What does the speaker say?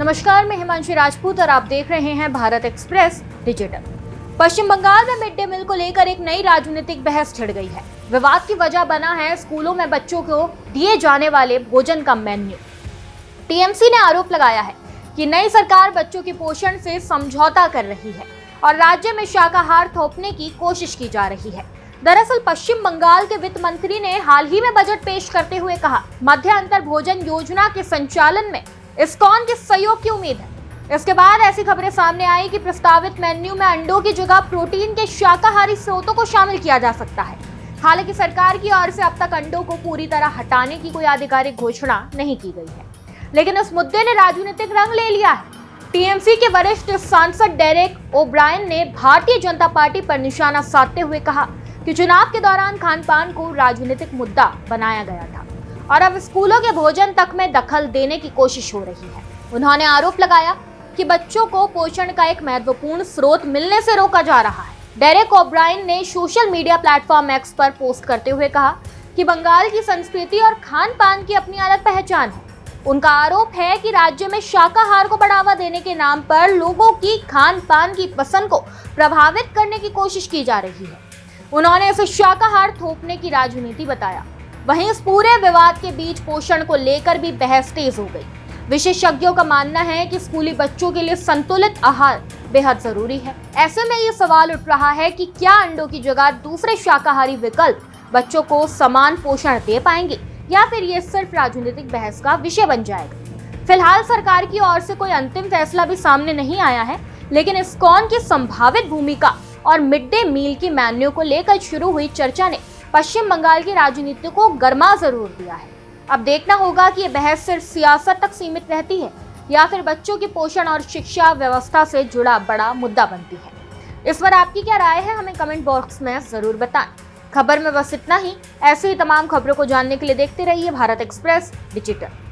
नमस्कार, मैं हिमांशु राजपूत और आप देख रहे हैं भारत एक्सप्रेस डिजिटल। पश्चिम बंगाल में मिड डे मील को लेकर एक नई राजनीतिक बहस छिड़ गई है। विवाद की वजह बना है स्कूलों में बच्चों को दिए जाने वाले भोजन का मेन्यू। टीएमसी ने आरोप लगाया है कि नई सरकार बच्चों के पोषण से समझौता कर रही है और राज्य में शाकाहार थोपने की कोशिश की जा रही है। दरअसल पश्चिम बंगाल के वित्त मंत्री ने हाल ही में बजट पेश करते हुए कहा, मध्य अंतर भोजन योजना के संचालन में इस्कॉन के सहयोग की उम्मीद है। इसके बाद ऐसी खबरें सामने आई कि प्रस्तावित मेन्यू में अंडों की जगह प्रोटीन के शाकाहारी स्रोतों को शामिल किया जा सकता है। हालांकि सरकार की ओर से अब तक अंडों को पूरी तरह हटाने की कोई आधिकारिक घोषणा नहीं की गई है, लेकिन इस मुद्दे ने राजनीतिक रंग ले लिया है। टीएमसी के वरिष्ठ सांसद डेरेक ओब्रायन ने भारतीय जनता पार्टी पर निशाना साधते हुए कहा कि चुनाव के दौरान खान पान को राजनीतिक मुद्दा बनाया गया था और अब स्कूलों के भोजन तक में दखल देने की कोशिश हो रही है। उन्होंने आरोप लगाया कि बच्चों को पोषण का एक महत्वपूर्ण स्रोत मिलने से रोका जा रहा है। डेरेक ओब्रायन ने सोशल मीडिया प्लेटफॉर्म एक्स पर पोस्ट करते हुए कहा कि बंगाल की संस्कृति और खान पान की अपनी अलग पहचान है। उनका आरोप है कि राज्य में शाकाहार को बढ़ावा देने के नाम पर लोगों की खान पान की पसंद को प्रभावित करने की कोशिश की जा रही है। उन्होंने इसे शाकाहार थोपने की राजनीति बताया। वहीं इस पूरे विवाद के बीच पोषण को लेकर भी बहस तेज हो गई। विशेषज्ञों का मानना है कि स्कूली बच्चों के लिए संतुलित आहार बेहद जरूरी है। ऐसे में ये सवाल उठ रहा है कि क्या अंडों की जगह दूसरे शाकाहारी विकल्प बच्चों को समान पोषण दे पाएंगे या फिर ये सिर्फ राजनीतिक बहस का विषय बन जाएगा। फिलहाल सरकार की ओर से कोई अंतिम फैसला भी सामने नहीं आया है, लेकिन इस्कॉन की संभावित भूमिका और मिड डे मील की मेन्यू को लेकर शुरू हुई चर्चा ने पश्चिम बंगाल की राजनीति को गर्मा जरूर दिया है। अब देखना होगा कि ये बहस सिर्फ सियासत तक सीमित रहती है या फिर बच्चों की पोषण और शिक्षा व्यवस्था से जुड़ा बड़ा मुद्दा बनती है। इस पर आपकी क्या राय है, हमें कमेंट बॉक्स में जरूर बताएं। खबर में बस इतना ही। ऐसे ही तमाम खबरों को जानने के लिए देखते रहिए भारत एक्सप्रेस डिजिटल।